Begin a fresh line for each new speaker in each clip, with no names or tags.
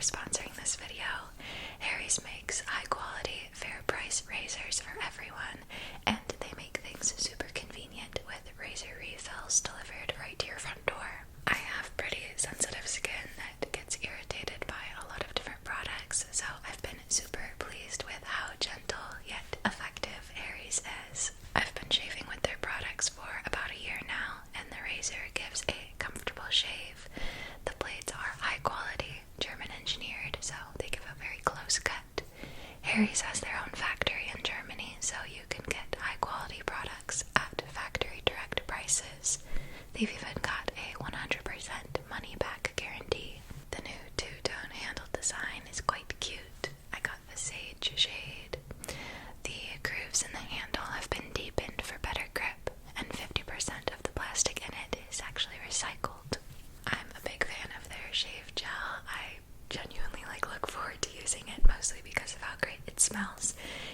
sponsoring this video. Harry's makes high quality, fair price razors for everyone, and they make things super convenient with razor refills delivered right to your front door. I have pretty sensitive skin that gets irritated by a lot of different products, so I've been super pleased with how gentle yet effective Harry's is. I've been shaving with their products for about a year now, and the razor gives a comfortable shave. The blades are high quality, German engineered, so they give a very close cut. Harry's has their own factory in Germany, so you can get high quality products at factory direct prices. They've even got a 100% money back guarantee. The new two-tone handle design is quite cute. I got the sage shade. The grooves in the handle have been deepened for better grip, and 50% of the plastic in it is actually recycled. I'm a big fan of their shave gel. I genuinely look forward to using it, mostly because of how great it smells.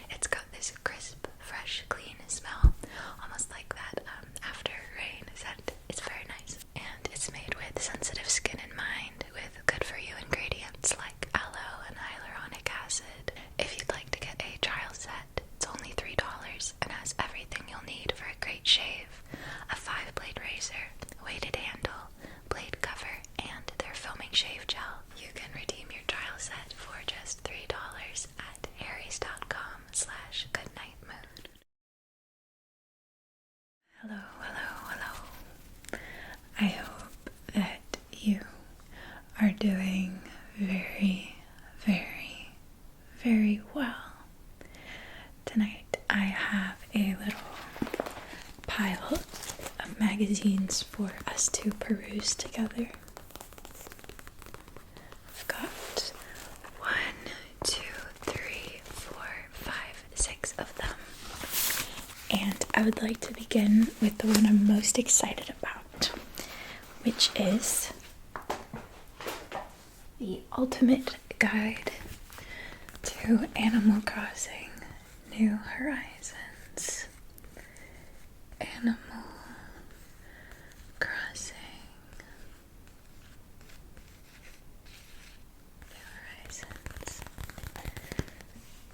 It's got this crisp, fresh, clean smell, almost like that after rain scent. It's very nice, and it's made with sensitive skin in mind, with good-for-you ingredients like aloe and hyaluronic acid. If you'd like to get a trial set, it's only $3 and has everything you'll need for a great shave: a 5-blade razor, weighted handle, blade cover, and their foaming shave gel. You can redeem your trial set for just $3 at harrys.com/goodnightmood. Hello, hello, hello. I hope that you are doing very, very, very well. Tonight I have a little pile of magazines for us to peruse together. I've got 1, 2, 3, 4, 5, 6 of them. And I would like to begin with the one I'm most excited about, which is The Ultimate Guide to Animal Crossing: New Horizons. Animal Crossing New Horizons.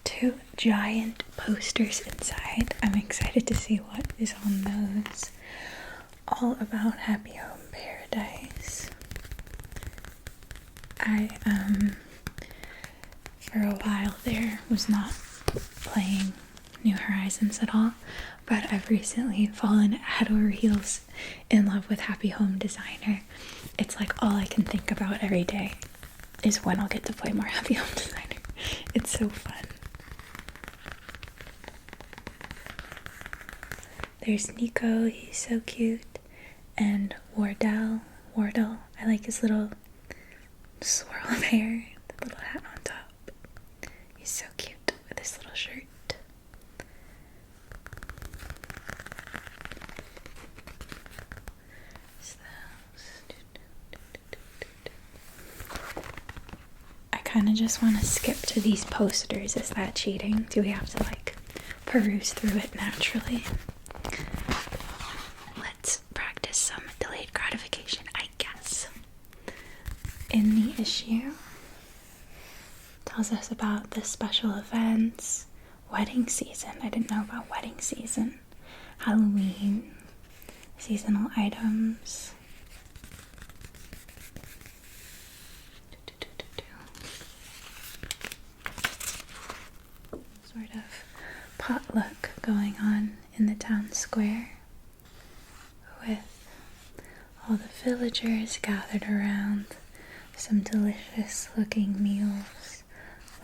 2 giant posters inside. I'm excited to see what is on those. All about Happy Home Paradise. I for a while there was not playing New Horizons at all, but I've recently fallen head over heels in love with Happy Home Designer. It's like all I can think about every day is when I'll get to play more Happy Home Designer. It's so fun. There's Nico, he's so cute, and Wardell, I like his little swirl of hair, the little hat on top. He's so cute with his little shirt. I kind of just want to skip to these posters. Is that cheating? Do we have to peruse through it naturally? Let's practice some delayed gratification, I guess. In the issue, tells us about the special events, wedding season. I didn't know about wedding season. Halloween, seasonal items. Sort of potluck going on in the town square, with all the villagers gathered around some delicious looking meals,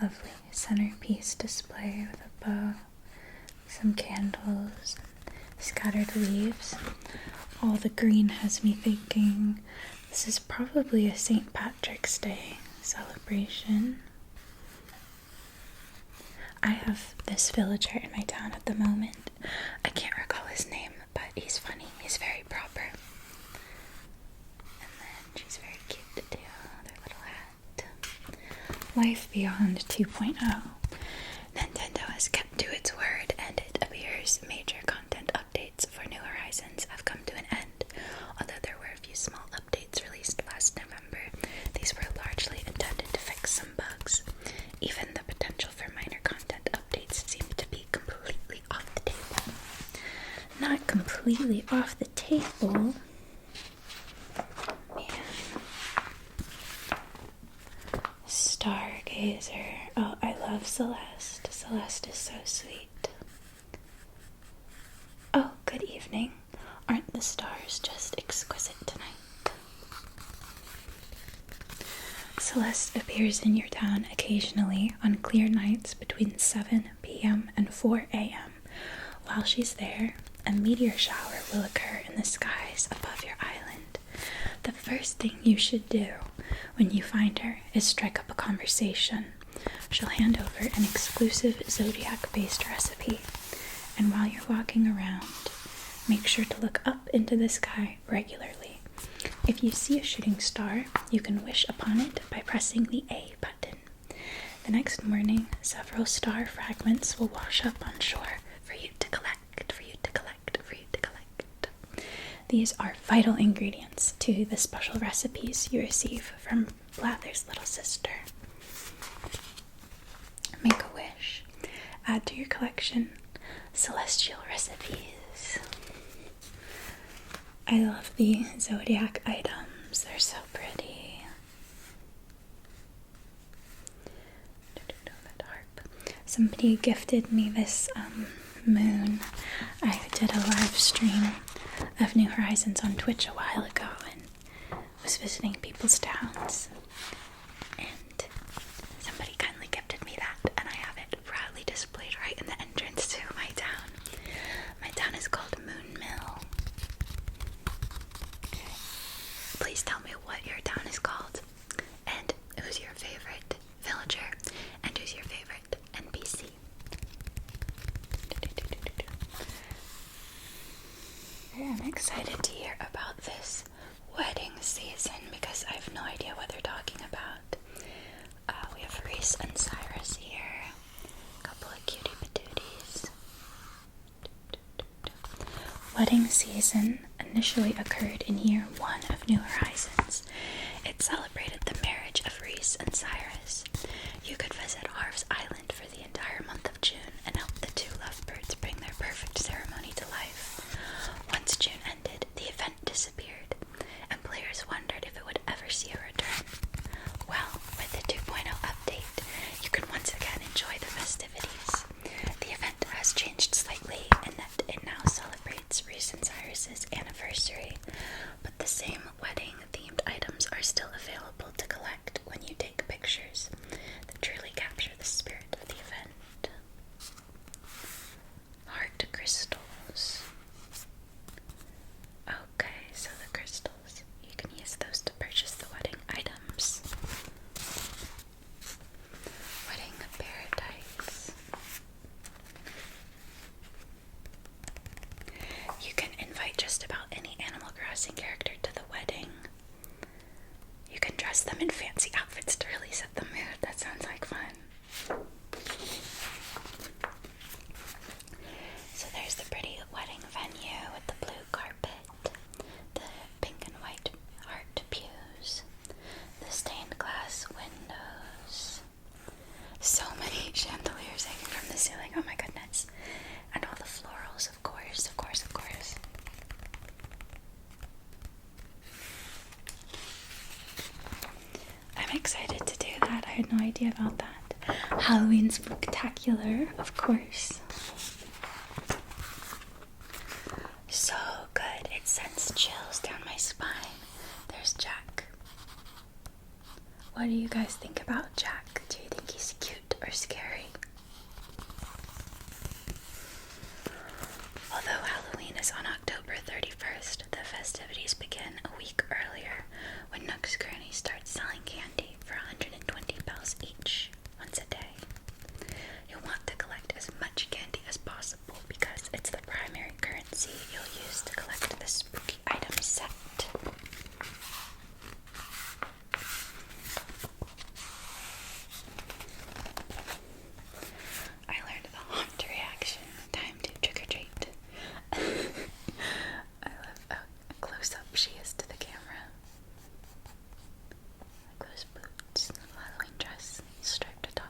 lovely centerpiece display with a bow, some candles, scattered leaves. All the green has me thinking this is probably a St. Patrick's Day celebration. I have this villager in my town at the moment. I can't recall his name, but he's funny. He's very proper. And then she's very cute too. Their little hat. Life Beyond 2.0. Nintendo has kept to its word, and it appears major content updates for New Horizons have come to an end. Although there were a few small updates released last November, these were largely intended to fix some completely off the table. Stargazer. Oh, I love Celeste. Celeste is so sweet. Oh, good evening. Aren't the stars just exquisite tonight? Celeste appears in your town occasionally on clear nights between 7 p.m. and 4 a.m. While she's there, a meteor shower will occur in the skies above your island. The first thing you should do when you find her is strike up a conversation. She'll hand over an exclusive zodiac-based recipe, and while you're walking around, make sure to look up into the sky regularly. If you see a shooting star, you can wish upon it by pressing the A button. The next morning, several star fragments will wash up on shore for you to collect. These are vital ingredients to the special recipes you receive from Blather's little sister. Make a wish. Add to your collection celestial recipes. I love the zodiac items. They're so pretty. Somebody gifted me this moon. I did a live stream of New Horizons on Twitch a while ago and was visiting people's towns, and somebody kindly gifted me that, and I have it proudly displayed right in the entrance to my town. My town is called Moon Mill. Please tell me what your town is called, and who's your favorite villager, and who's your favorite NPC. I'm excited to hear about this wedding season because I have no idea what they're talking about. We have Reese and Cyrus here. A couple of cutie patooties. Wedding season initially occurred in year 1 of New Horizons. It celebrated the marriage of Reese and Cyrus. You could visit Harv's Island for the entire month of June and help the two lovebirds bring their perfect ceremony to life. Once June ended, the event disappeared, and players wondered if it would ever see a return. Well, with the 2.0 update, you can once again enjoy the festivities. The event has changed slightly in that it now celebrates Reese and Cyrus's anniversary, but the same wedding-themed items are still available to collect when you take pictures that truly capture the spirit of the event. Heart crystals. Okay, so the crystals, you can use those to purchase the wedding items. Wedding paradise. You can invite just about any Animal Crossing character to the wedding. You can dress them in fancy outfits to really set the mood. That sounds like fun. So there's the pretty wedding venue with the blue carpet, the pink and white art pews, the stained glass windows, so many chandeliers hanging from the ceiling, oh my goodness, and all the florals, of course. I'm excited to do that. I had no idea about that. Halloween Spooktacular, of course. So good. It sends chills down my spine. There's Jack. What do you guys think about Jack? Do you think he's cute or scary? Although Halloween is on October 31st, the festivities begin a week earlier when Nook's Granny starts selling candy for 120 bells each, once a day. You'll want to collect as much candy as possible because it's the primary currency you'll use to collect the spooky item set. I learned the haunt reaction. Time to trick or treat. I love how close up she is to the camera. Like those boots, Halloween dress, striped top.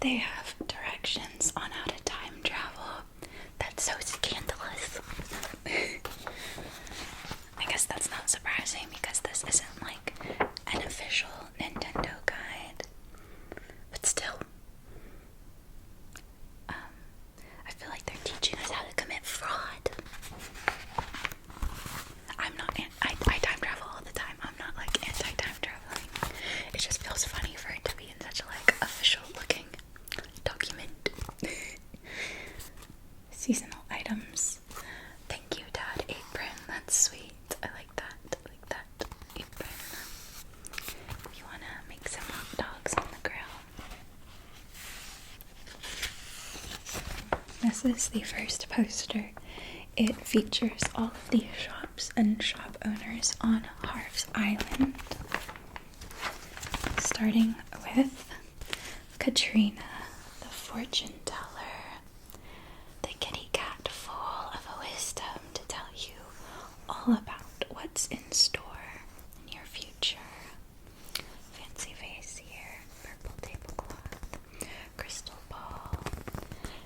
They have directions on how to time travel. That's so scandalous.
This is the first poster. It features all of the shops and shop owners on Harv's Island. Starting with Katrina, the fortune teller, the kitty cat full of wisdom to tell you all about what's in store in your future. Fancy face here, purple tablecloth, crystal ball.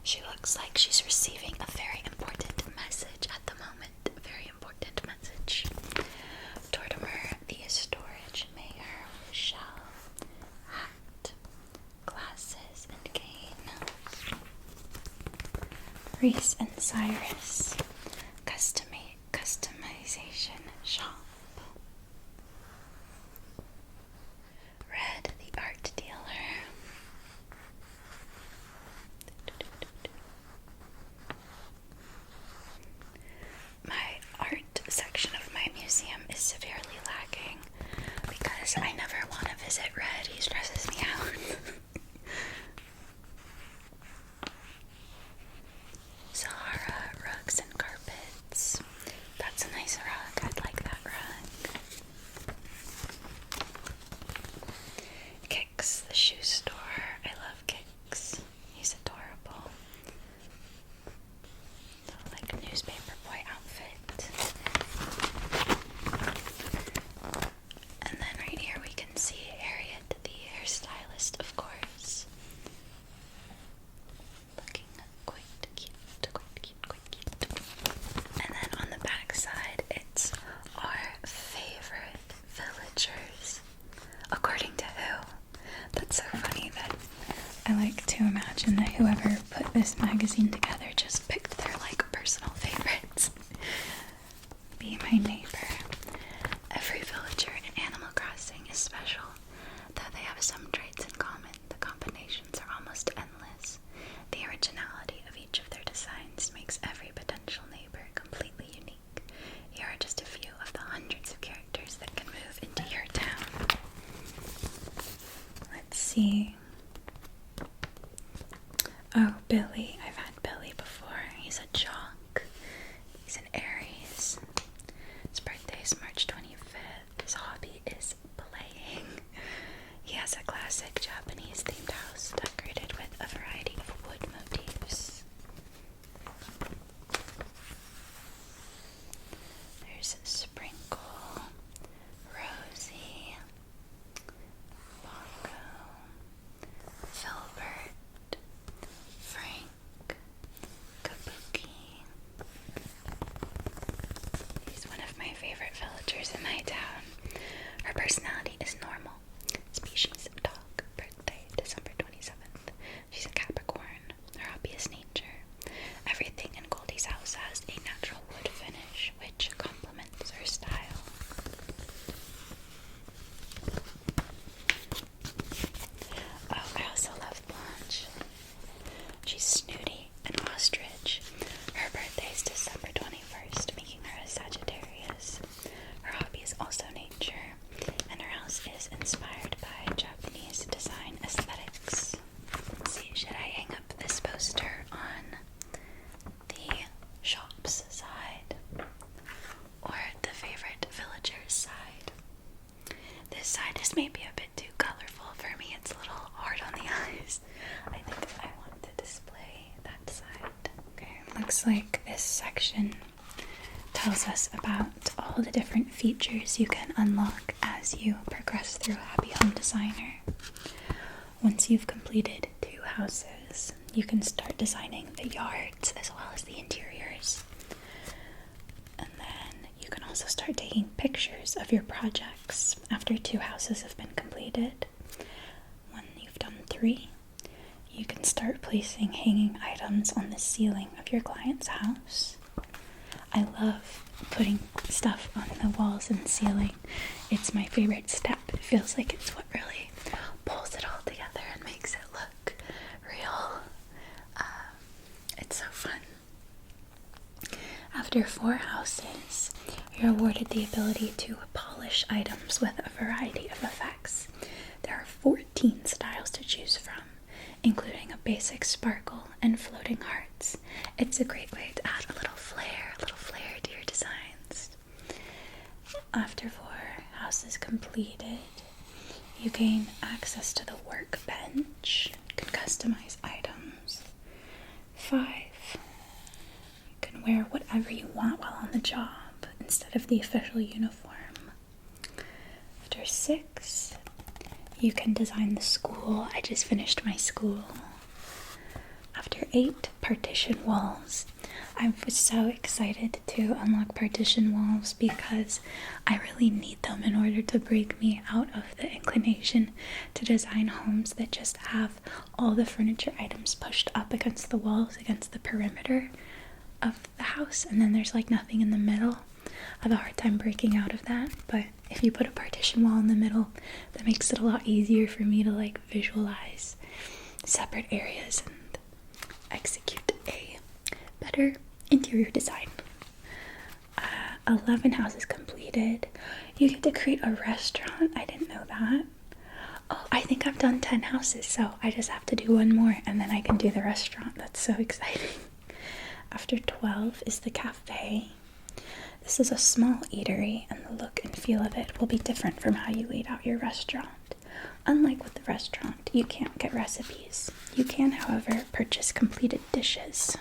She looks like she's receiving a very important message at the moment. Very important message. Tortimer, the storage mayor, shell, hat, glasses, and cane. Reese and Cyrus, customization shop. Red, the art dealer. My art section of my museum is severely lacking because I never want to visit Red. He stresses me out. Sahara rugs and carpets. That's a nice rug. I'd like that rug. Kicks, the shoe store. I love Kicks. He's adorable. Like newspaper boy outfit. And then right here we can see Harriet, the hairstylist, of course. Looking quite cute. And then on the back side, it's our favorite villagers. According to who? That's so funny that I like to imagine that whoever put this magazine together just picked their personal favorites. Be my neighbor. Every villager in Animal Crossing is special, though they have some traits in common. The combinations are almost endless. The originality of each of their designs makes every potential neighbor completely unique. Here are just a few of the hundreds of characters that can move into your town. Let's see. Oh, Billy. I've had Billy before. He's a jock. He's an Aries. His birthday is March 25th. His hobby is playing. He has a classic Japanese themed house decorated with a variety of wood motifs. There's Sprinkle, Rosie, Bongo, Filbert, Frank, Kabuki. He's one of my favorite villagers in my town. Her personality is normal. Species dog. Birthday December 27th. She's a Capricorn. Her hobby is nature. Everything in Goldie's house has a natural wood finish, which complements her style. Oh, I also love Blanche. She's snooty and ostrich. Her birthday is December 21st, making her a Sagittarius. Her hobby is also nature, and her house is inspired by Japanese design aesthetics. Let's see, should I hang up this poster on the shop's side or the favorite villager's side? This side is maybe a bit too colorful for me. It's a little hard on the eyes. I think I want to display that side. Okay, looks like this section tells us about all the different features you can unlock as you progress through Happy Home Designer. Once you've completed 2 houses, you can start designing the yards as well as the interiors. And then you can also start taking pictures of your projects after 2 houses have been completed. When you've done 3, you can start placing hanging items on the ceiling of your client's house. I love putting stuff on the walls and ceiling. It's my favorite step. It feels like it's what really pulls it all together and makes it look real. It's so fun. After 4 houses, you're awarded the ability to polish items with a variety of effects. There are 14 styles to choose from, including a basic sparkle and floating hearts, You gain access to the workbench. You can customize items. 5. You can wear whatever you want while on the job instead of the official uniform. After 6, you can design the school. I just finished my school. After 8, partition walls. I was so excited to unlock partition walls because I really need them in order to break me out of the inclination to design homes that just have all the furniture items pushed up against the walls, against the perimeter of the house, and then there's like nothing in the middle. I have a hard time breaking out of that, but if you put a partition wall in the middle, that makes it a lot easier for me to like visualize separate areas and execute a better interior design. 11 houses completed. You get to create a restaurant. I didn't know that. Oh, I think I've done 10 houses, so I just have to do one more and then I can do the restaurant. That's so exciting. After 12 is the cafe. This is a small eatery, and the look and feel of it will be different from how you eat out your restaurant. Unlike with the restaurant, you can't get recipes. You can, however, purchase completed dishes.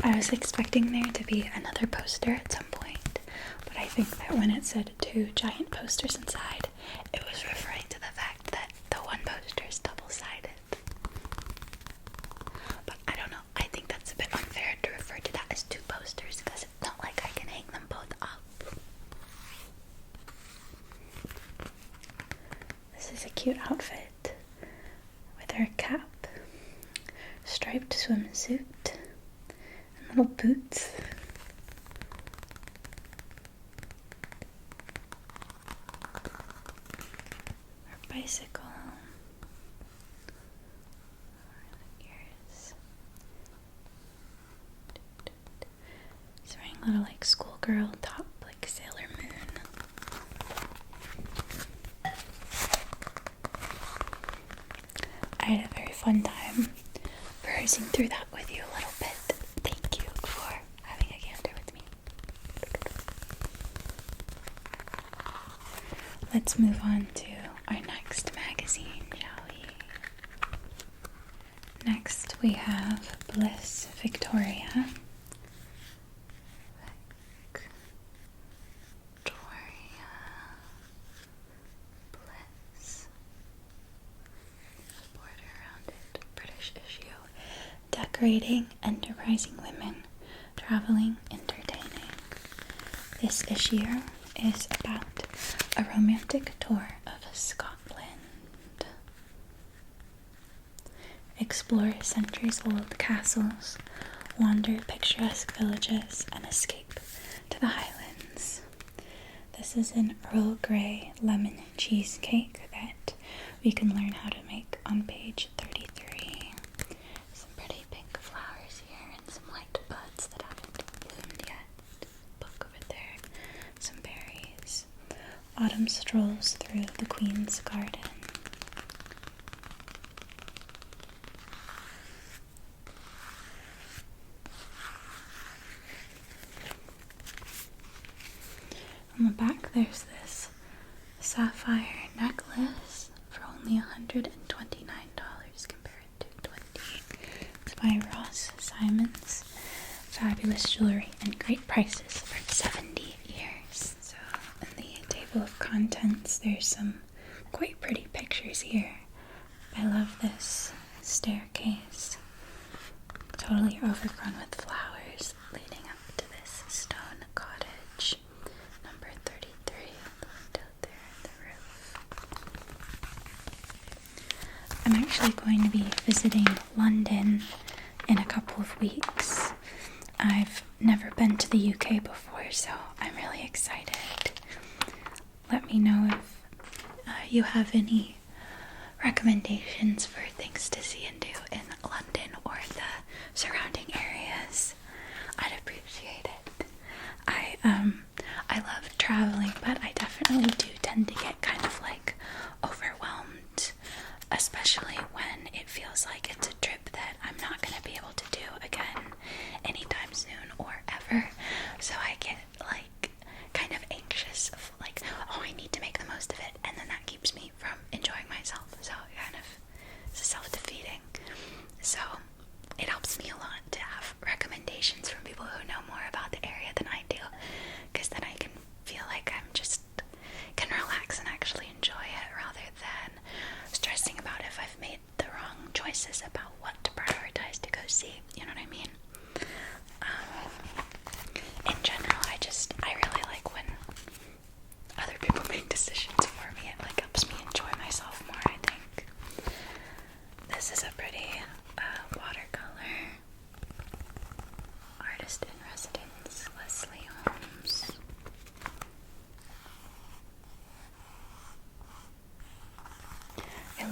I was expecting there to be another poster at some point, but I think that when it said 2 giant posters inside, it was referring to the fact that the one poster is double-sided. But I don't know, I think that's a bit unfair to refer to that as 2 posters because it's not like I can hang them both up. This is a cute outfit with her cap, striped swimsuit, and little boots. Her bicycle. Ears. She's wearing a little like schoolgirl top, like Sailor Moon. I had a very fun time rehearsing through that with you a little bit. Thank you for having a gander with me. Let's move on to our next magazine, shall we? Next we have Bliss Victoria. Victoria Bliss. Border around it. British issue. Decorating enterprising women, traveling, entertaining. This issue is about a romantic tour of Scotland. Explore centuries-old castles, wander picturesque villages, and escape to the Highlands. This is an Earl Grey lemon cheesecake that we can learn how to make on page 33. Some pretty pink flowers here and some white buds that haven't bloomed yet. Book over there. Some berries. Autumn strolls through the Queen's Garden. On the back there's this sapphire necklace for only $129 compared to $20. It's by Ross Simons. Fabulous jewelry and great prices for 70 years. So in the table of contents there's some quite pretty pictures here. I love this staircase. Totally overgrown with flowers leading up to this stone cottage. Number 33, the window there, the roof. I'm actually going to be visiting London in a couple of weeks. I've never been to the UK before, so I'm really excited. Let me know if you have any recommendations for things to see and do in London or the surrounding areas. I'd appreciate it. I love traveling, but I definitely do tend to get kind of like overwhelmed, especially when it feels like it's a trip that I'm not going to be able to do again anytime soon or ever. So I get like kind of anxious of like, oh, I need to make the most of it, and then that keeps me from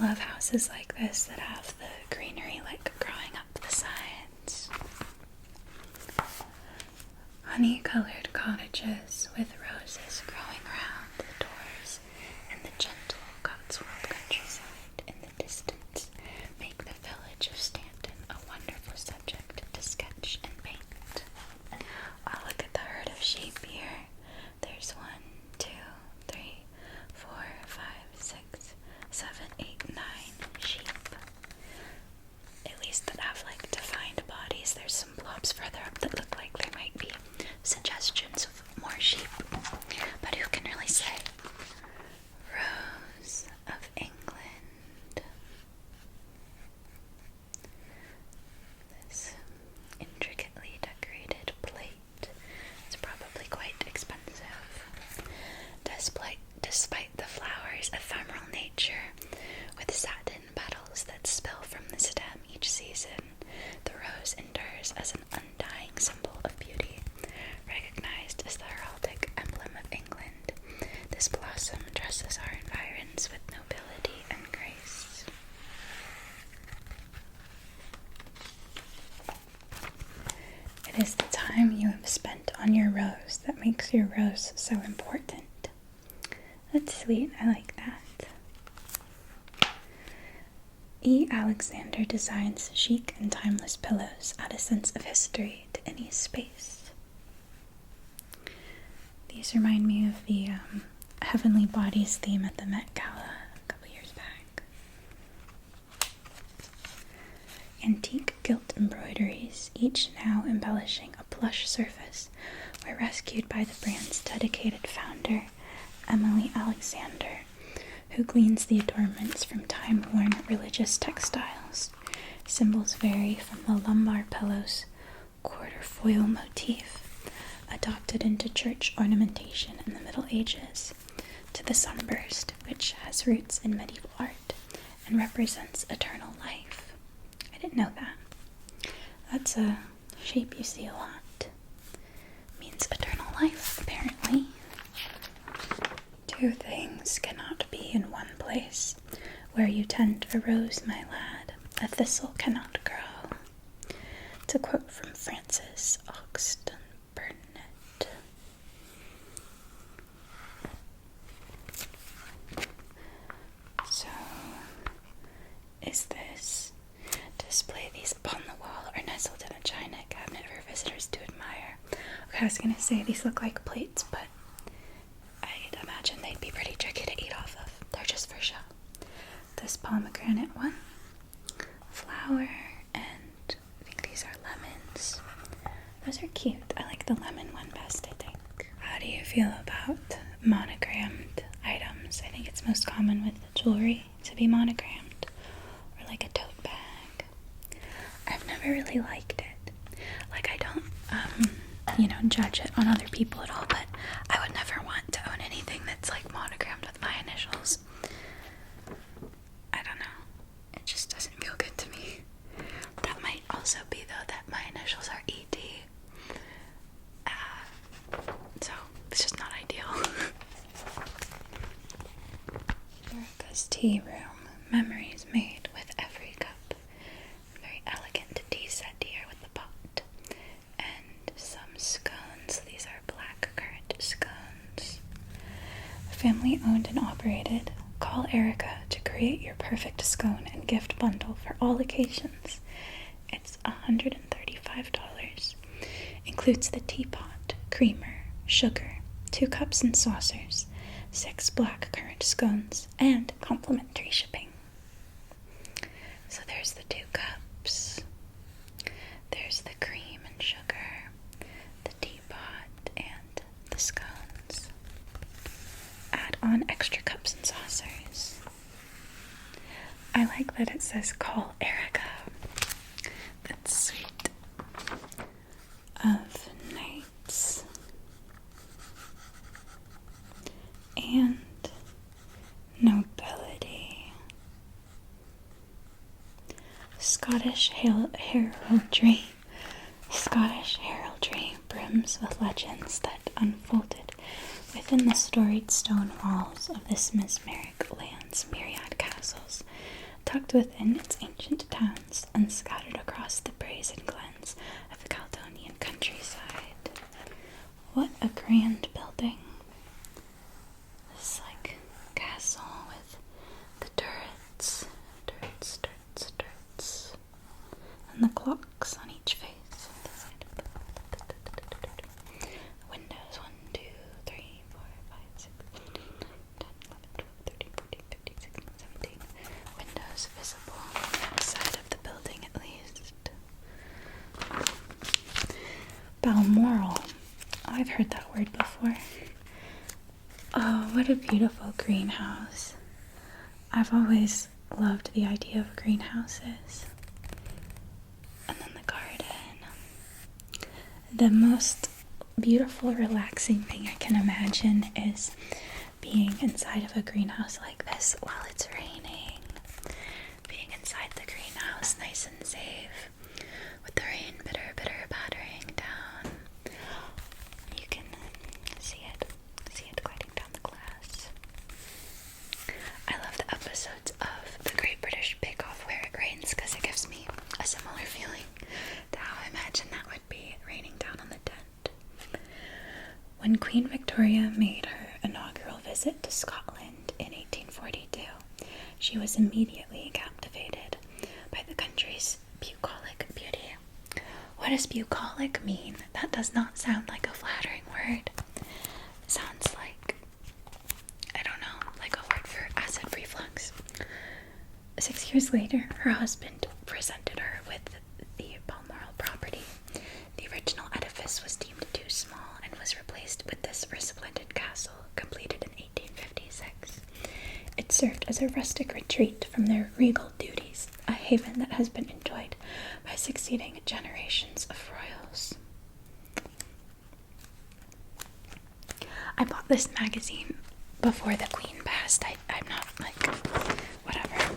love houses like this that have the greenery like growing up the sides. Honey-colored cottages with roses growing around the doors and the gentle Cotswold countryside in the distance make the village of Stanton a wonderful subject to sketch and paint. Oh, look at the herd of sheep here. There's 1, 2, 3, 4, 5, 6, 7, 8, 9 sheep. At least that have like defined bodies. There's some blobs further up that look like there might be suggestions of more sheep, but who can really say? Rose of England. This intricately decorated plate is probably quite expensive. Despite the flower's ephemeral nature, with satin petals that spill from the stem each season, the rose endures as an undying symbol of beauty, recognized as the heraldic emblem of England. This blossom dresses our environs with nobility and grace. It is the time you have spent on your rose that makes your rose so important. That's sweet, I like that. E. Alexander designs chic and timeless pillows, add a sense of history to any space. These remind me of the Heavenly Bodies theme at the Met Gala a couple years back. Antique gilt embroideries, each now embellishing a plush surface, were rescued by the brand's dedicated founder, Emily Alexander, who gleans the adornments from time-worn religious textiles. Symbols vary from the lumbar pillow's quarter-foil motif, adopted into church ornamentation in the Middle Ages, to the sunburst, which has roots in medieval art and represents eternal life. I didn't know that. That's a shape you see a lot. Means eternal life, apparently. Two things cannot be in one place. Where you tend a rose, my lad, a thistle cannot grow. It's a quote from Francis Auguste Burnet. So, is this display these upon the wall or nestled in a china cabinet for visitors to admire? Okay, I was gonna say these look like plates, but I'd imagine they'd be pretty tricky to eat off of. They're just for show. This pomegranate one, flower, and I think these are lemons. Those are cute. I like the lemon one best, I think. How do you feel about monogrammed items? I think it's most common with jewelry to be monogrammed, or like a tote bag. I've never really liked it. Like, I don't, judge it on other people at all, but I would never want to own anything that's like monogrammed with my initials. I don't know. It just doesn't feel good to me. That might also be, though, that my initials are E.D. So, it's just not ideal. Erica's tea room. Memories made with every cup. Very elegant tea set here with the pot. And some scones. These are black currant scones. Family owned and operated. Call Erica to create your perfect scone and gift bundle for all occasions. It's $135. Includes the teapot, creamer, sugar, 2 cups and saucers, 6 black currant scones, and complimentary shipping. So there's the 2 cups. There's the cream and sugar, the teapot, and the scones. Add on extra cups and saucers. I like that it says call Erica. That's sweet. Of nights. And nobility. Scottish heraldry. Scottish heraldry brims with legends that unfolded within the storied stone walls of this mesmeric land's myriad castles tucked within its ancient towns and scattered across the brazen glens of the Caledonian countryside. What a grand building. This, like, castle with the turrets, and the clocks on each face. Windows 1, 2, 3, 4, 5, 6, 7, 8, 9, 10, 11, 12, 13, 14, 15, 16, 17. Windows visible on the side of the building at least. Balmoral. Oh, I've heard that word before. Oh, what a beautiful greenhouse. I've always loved the idea of greenhouses. And then the garden. The most beautiful, relaxing thing I can imagine is being inside of a greenhouse like this while it's raining. Being inside the greenhouse nice and safe with the rain bitter battering down. You can see it gliding down the glass. I love the episodes of The Great British Bake Off where it rains because it gives me a similar feeling to how I imagine that would be raining down on the tent. When Queen Victoria made her inaugural visit to Scotland in 1842, she was immediately captivated by the country's bucolic beauty. What does bucolic mean? That does not sound like a flattering word. It sounds like, I don't know, like a word for acid reflux. 6 years later, her husband presented her with the Balmoral property. The original edifice was deemed too small and was replaced with this resplendent castle, completed in 1856. It served as a rustic retreat from their regal duties, a haven that has been enjoyed by succeeding generations of royals. I bought this magazine before the Queen passed. I'm not like, whatever.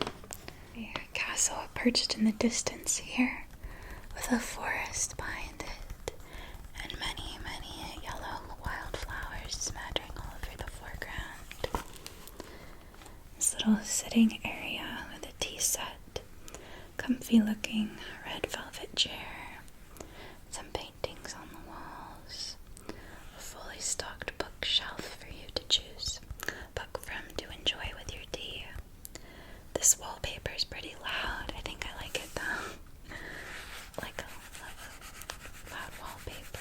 A castle perched in the distance here, with a forest behind it, and many yellow wildflowers smattering all over the foreground. This little sitting area with a tea set, comfy looking red velvet chair, some paintings on the walls, a fully stocked bookshelf for you to choose a book from to enjoy with your tea. This wallpaper's pretty loud. I think I like it though. Like a loud wallpaper.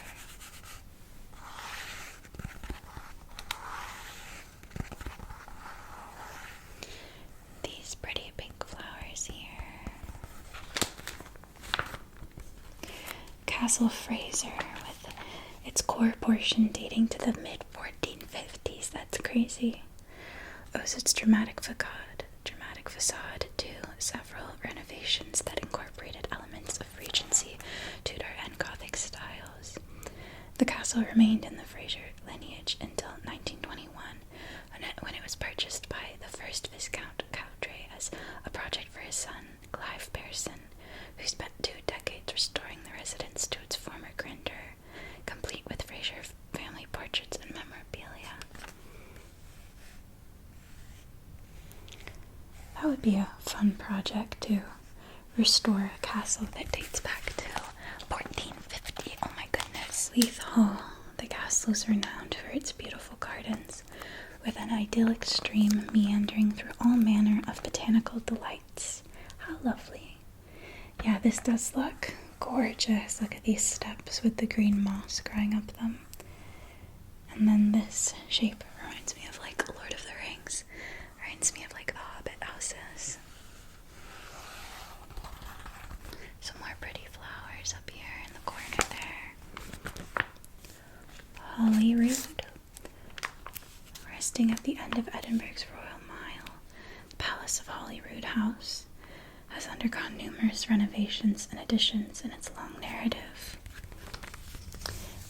These pretty pink flowers here. Castle Fraser with its core portion dating to the mid-1450s. That's crazy. Owes its dramatic facade to several renovations that incorporated elements of Regency, Tudor, and Gothic styles. The castle remained in the Fraser lineage until 1921, when it was purchased by the first Viscount Cowdray as a project for his son, Clive Pearson, who spent 2 decades restoring the residence to its former grandeur, complete with Fraser family portraits and memorabilia. That would be a fun project to restore a castle that dates back to 1450. Oh my goodness. Leith Hall. The castle is renowned for its beautiful gardens, with an idyllic stream meandering through all manner of botanical delights. How lovely. Yeah, this does look gorgeous. Look at these steps with the green moss growing up them. And then this shape reminds me of like Lord of the Rings. Reminds me of like the Hobbit houses. Some more pretty flowers up here in the corner there. Holyrood. Resting at the end of Edinburgh's Royal Mile, the Palace of Holyrood House has undergone numerous renovations and additions in its long narrative.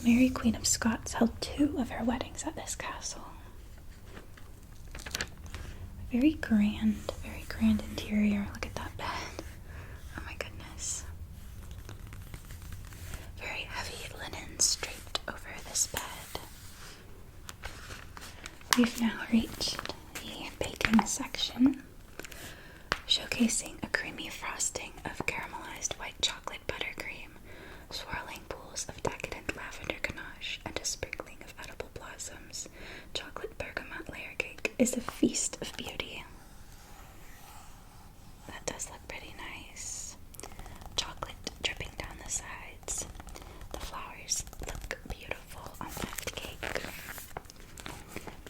Mary, Queen of Scots, held 2 of her weddings at this castle. Very grand interior. Look at that bed. Oh my goodness. Very heavy linens draped over this bed. We've now reached the baking section. showcasing a creamy frosting of caramelized white chocolate buttercream, swirling pools of decadent lavender ganache, and a sprinkling of edible blossoms. Chocolate bergamot layer cake is a feast of beauty. That does look pretty nice. Chocolate dripping down the sides. The flowers look beautiful on that cake.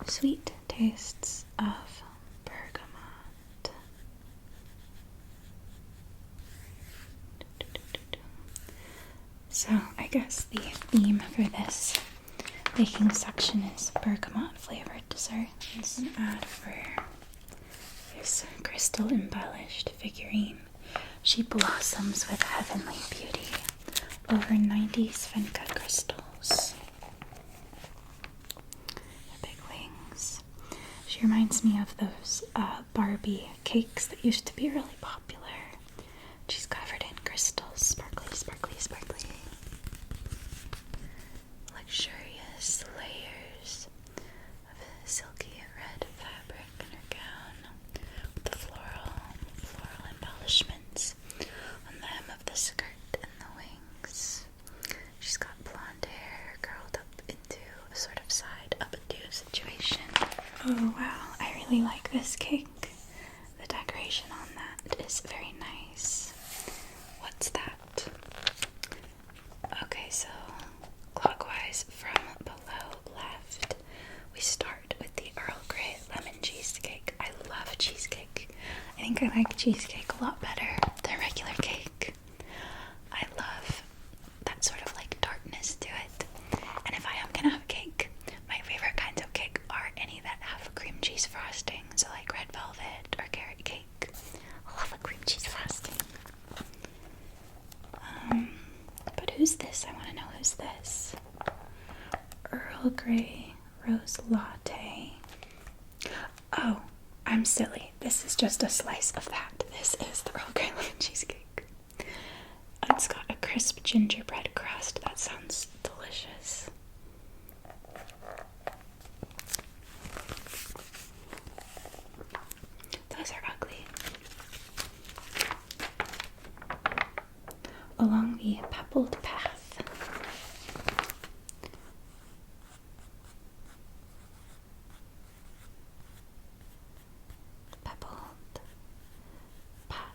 Sweet tastes of bergamot. So I guess the theme for this baking section is bergamot flavored desserts. An ad for this crystal embellished figurine. She blossoms with heavenly beauty over 90 Svenka crystals. The big wings. She reminds me of those Barbie cakes that used to be really popular. She's covered in crystals, sparkly, sparkly, sparkly. Luxurious layers of silky red fabric in her gown with the floral embellishments on the hem of the skirt and the wings. She's got blonde hair curled up into a sort of side updo situation. Oh wow, I really like this cake. The decoration on that is very nice. What's that? Okay, so clockwise from below left, we start with the Earl Grey lemon cheesecake. I love cheesecake. I think I like cheesecake a lot better than regular cake. I love that sort of like tartness to it. And if I am gonna have a cake, my favorite kinds of cake are any that have cream cheese frosting. So like red velvet or carrot cake. I love a cream cheese frosting. But who's this? I want to know who's this. Earl Grey Rose Latte. Oh, I'm silly. This is just a slice of that. This is the Earl Grey lemon cheesecake. It's got a crisp gingerbread crust. That sounds delicious. Those are ugly. Along the pebbled path. Pebbled path.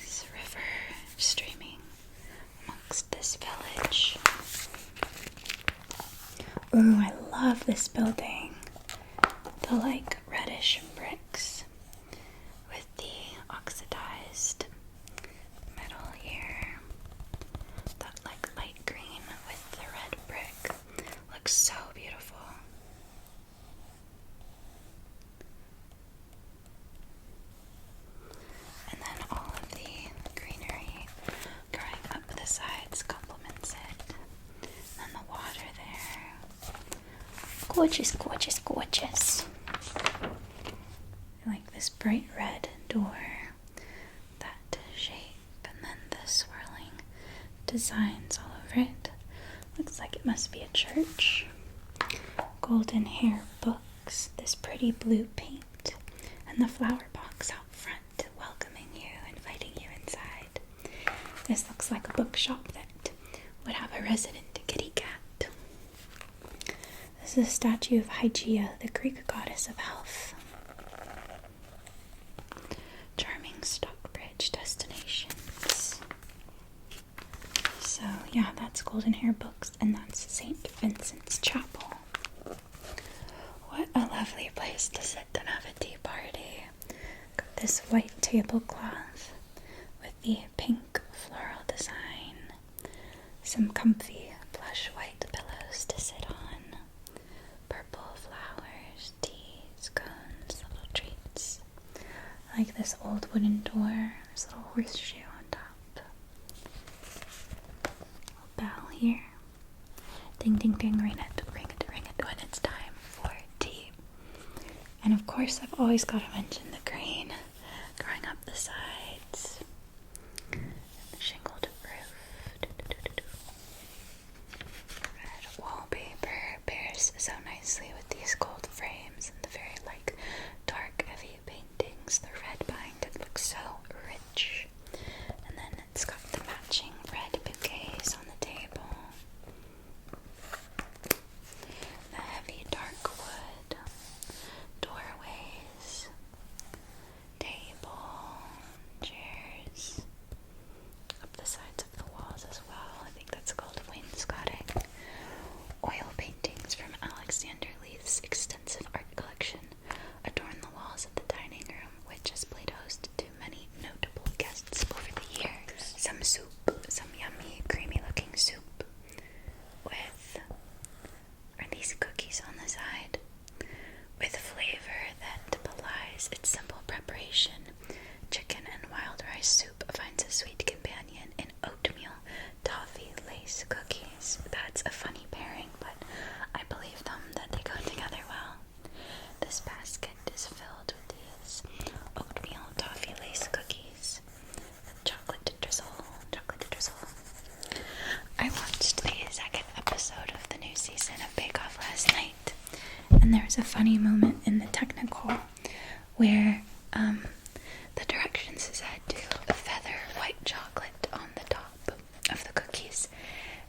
This river streaming amongst this village. Ooh, I love this building. The like reddish bricks with the oxidized metal here. That like light green with the red brick looks so beautiful. And then all of the greenery growing up the sides complements it. And the water there. Gorgeous, gorgeous, gorgeous. I like this bright red door, that shape, and then the swirling designs all over it. Looks like it must be a church. Golden hair books, this pretty blue paint, and the flower box out front welcoming you, inviting you inside. This looks like a bookshop that would have a resident kitty cat. This is a statue of Hygeia, the Greek goddess of health. Charming Stockbridge destinations. So yeah, that's Golden Hair Books, and that's St. Vincent's Chapel. What a lovely place to sit and have a tea party. Got this white tablecloth with the pink floral design. Some comfy plush white pillows to sit on. Purple flowers, teas, cones, little treats. I like this old wooden door. There's a little horseshoe on top. Little bell here. Ding, ding, ding, ring it when it's time for tea. And of course, I've always got to mention the green growing up the sides. The shingled roof. Red wallpaper pairs so nicely with these gold frames and the very there was a funny moment in the technical where the directions said to feather white chocolate on the top of the cookies,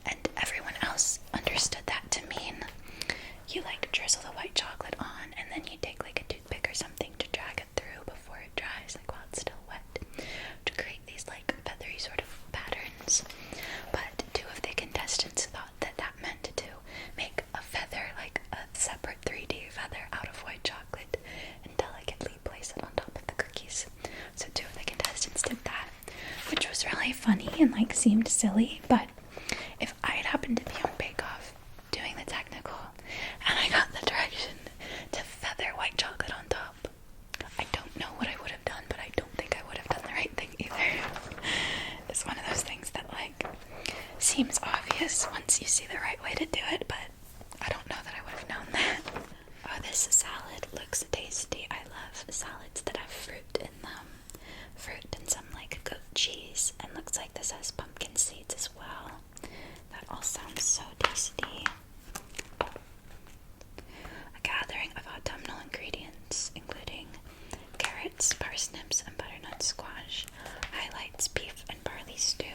and everyone else understood that to mean you like drizzle the white chocolate on and then you take like a toothpick or something to drag it through before it dries, like while it's still wet, to create these like feathery sort of patterns. But two of the contestants thought that that meant to make a feather, like a separate 3D feather out of white chocolate, and delicately place it on top of the cookies. So two of the contestants did that, which was really funny and like seemed silly. But if I had happened to be on Bake Off doing the technical and I got the direction to feather white chocolate on top, I don't know what I would have done, but I don't think I would have done the right thing either. It's one of those things that like seems obvious once you see the right way to do it, but I don't know that I would have known that. Oh, this salad looks tasty. I love salads that have fruit in them. Fruit and some like goat cheese, and looks like this has pumpkin seeds as well. That all sounds so tasty. A gathering of autumnal ingredients, including carrots, parsnips, and butternut squash, highlights beef and barley stew,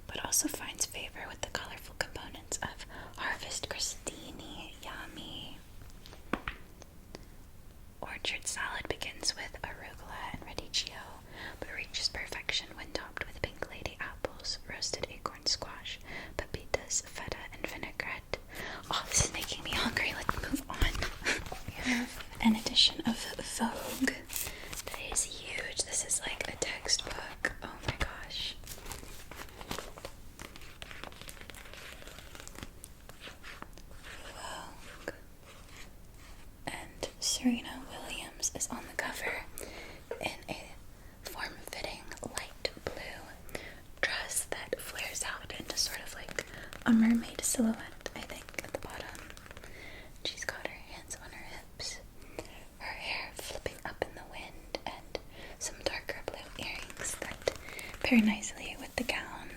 but also finds favor with the colorful components of harvest crostini. Yummy. Orchard salad begins with arugula and radicchio, but reaches perfection when topped with pink lady apples, roasted acorn squash, pepitas, feta, and vinaigrette. Oh, this is making me hungry. Let's move on. We have an edition of Vogue that is huge. This is like a textbook. Oh my gosh. Vogue. And Serena Williams is on the cover in a form-fitting light blue dress that flares out into sort of like a mermaid silhouette, I think, at the bottom. She's got her hands on her hips, her hair flipping up in the wind, and some darker blue earrings that pair nicely with the gown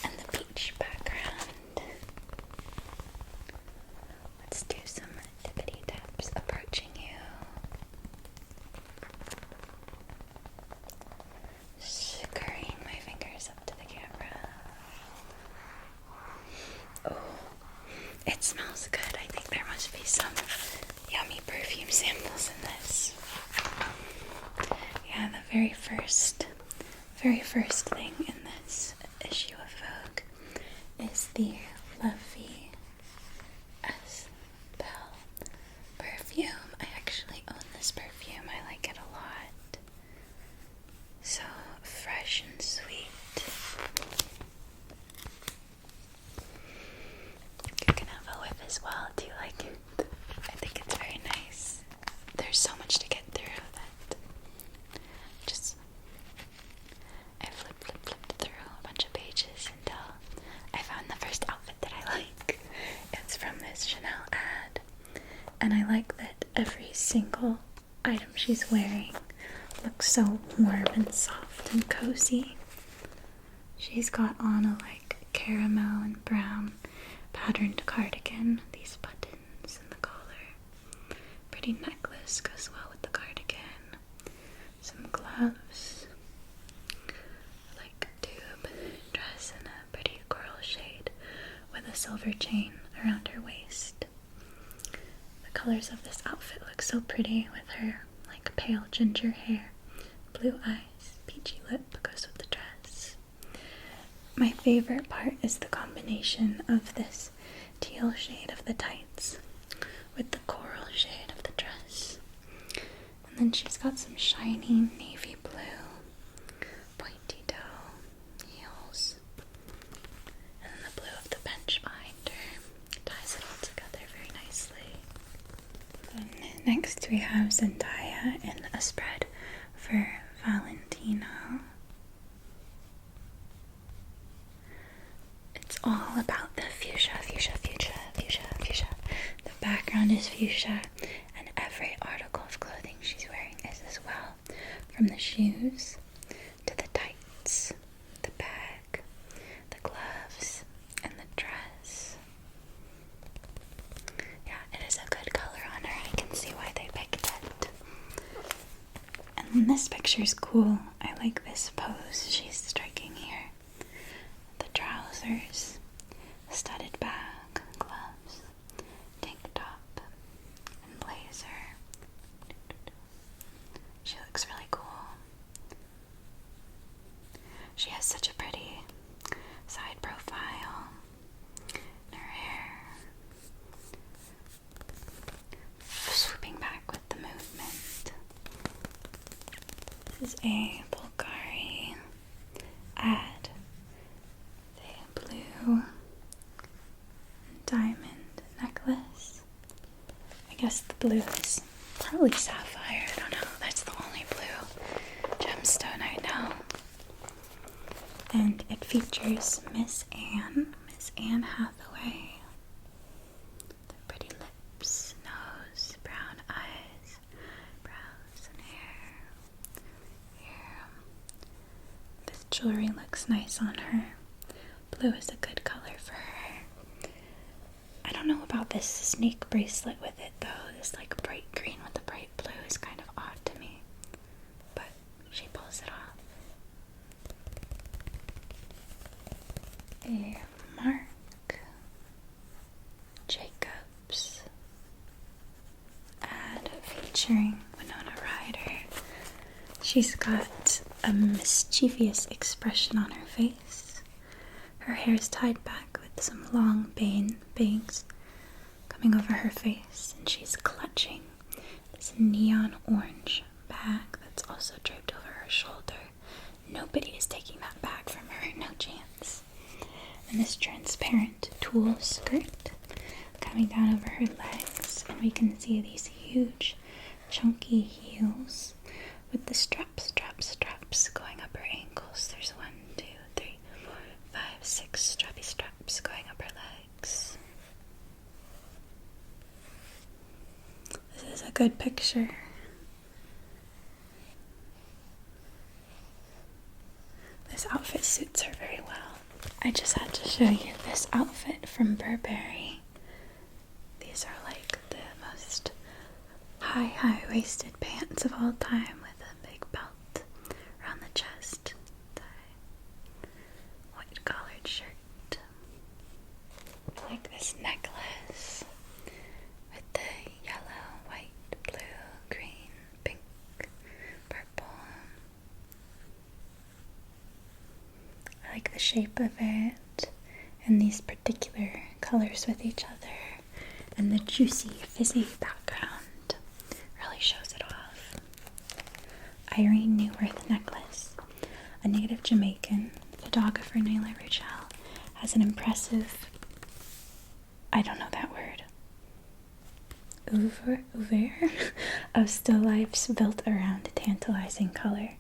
and the beach background. Let's do some tippity taps approaching you. Scurrying my fingers up to the camera. Oh, it smells good. I think there must be some yummy perfume samples in this. Yeah, the very first thing in this issue of Vogue is the La Vie S Belle perfume. I actually own this perfume. I like it a lot. So fresh and sweet. You can have a whiff as well. Do you like it? I think it's very nice. There's so much to get through that I flipped through a bunch of pages until I found the first outfit that I like. It's from this Chanel ad, and I like that every single item she's wearing looks so warm and soft and cozy. She's got on a like caramel and brown patterned cardigan, these buttons in the collar. Pretty necklace goes well with the cardigan. Some gloves. Like tube dress in a pretty coral shade with a silver chain around her waist. The colors of this outfit look so pretty with her like pale ginger hair, blue eyes, peachy lip goes with the dress. My favorite part is the combination of this teal shade of the tights with the coral shade of the dress. And then she's got some shiny navy blue pointy toe heels. And then the blue of the bench behind her ties it all together very nicely. And next we have Zendaya in a spread for Valentino. It's all about the fuchsia. The background is fuchsia, and every article of clothing she's wearing is as well. From the shoes, to the tights, the bag, the gloves, and the dress. Yeah, it is a good color on her. I And this picture's cool. I like this pose she's striking here. The trousers, studded bag, gloves, tank top, and blazer. She looks really cool. She has such a pretty side profile. Her hair swooping back with the movement. This is a Bulgari ad. The blue diamond necklace. I guess the blue is probably sapphire. I don't know. That's the only blue gemstone I know. And it features Miss Anne Hathaway. The pretty lips, nose, brown eyes, brows, and hair. Here. This jewelry looks nice on her. Blue is a good color for her. I don't know about this snake bracelet with it though. This like bright green with the bright blue is kind of odd to me. But she pulls it off. A Marc Jacobs ad featuring Winona Ryder. She's got a mischievous expression on her face. Her hair is tied back with some long bangs coming over her face, and she's clutching this neon orange bag that's also draped over her shoulder. Nobody is taking that bag from her, no chance. And this transparent tulle skirt coming down over her legs, and we can see these huge chunky heels with the straps going up her ankles. There's 1, 2, 3, 4, 5, 6 strappy straps going up her legs. This is a good picture. This outfit suits her very well. I just had to show you this outfit from Burberry. These are like the most high-waisted pants of all time with a big belt around the chest. The white collared shirt. I like this necklace with the yellow, white, blue, green, pink, purple. I like the shape of it and these particular colors with each other, and the juicy, fizzy background really shows it off. Irene Newworth necklace. A native Jamaican photographer, Naila Rachel, has an impressive, I don't know that word, oeuvre of still lifes built around tantalizing color.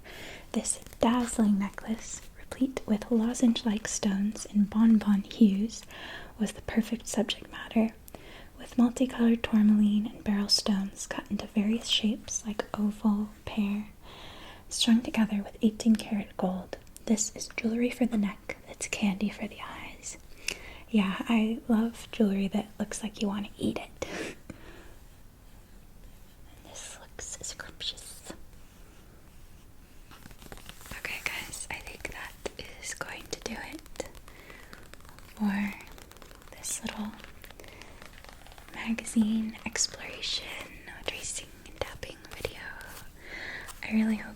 This dazzling necklace, replete with lozenge-like stones in bonbon hues, was the perfect subject matter, with multicolored tourmaline and beryl stones cut into various shapes like oval, pear, strung together with 18-karat gold. This is jewelry for the neck that's candy for the eyes. Yeah, I love jewelry that looks like you want to eat it. And this looks scrumptious. Okay guys, I think that is going to do it for this little magazine exploration, tracing and tapping video. I really hope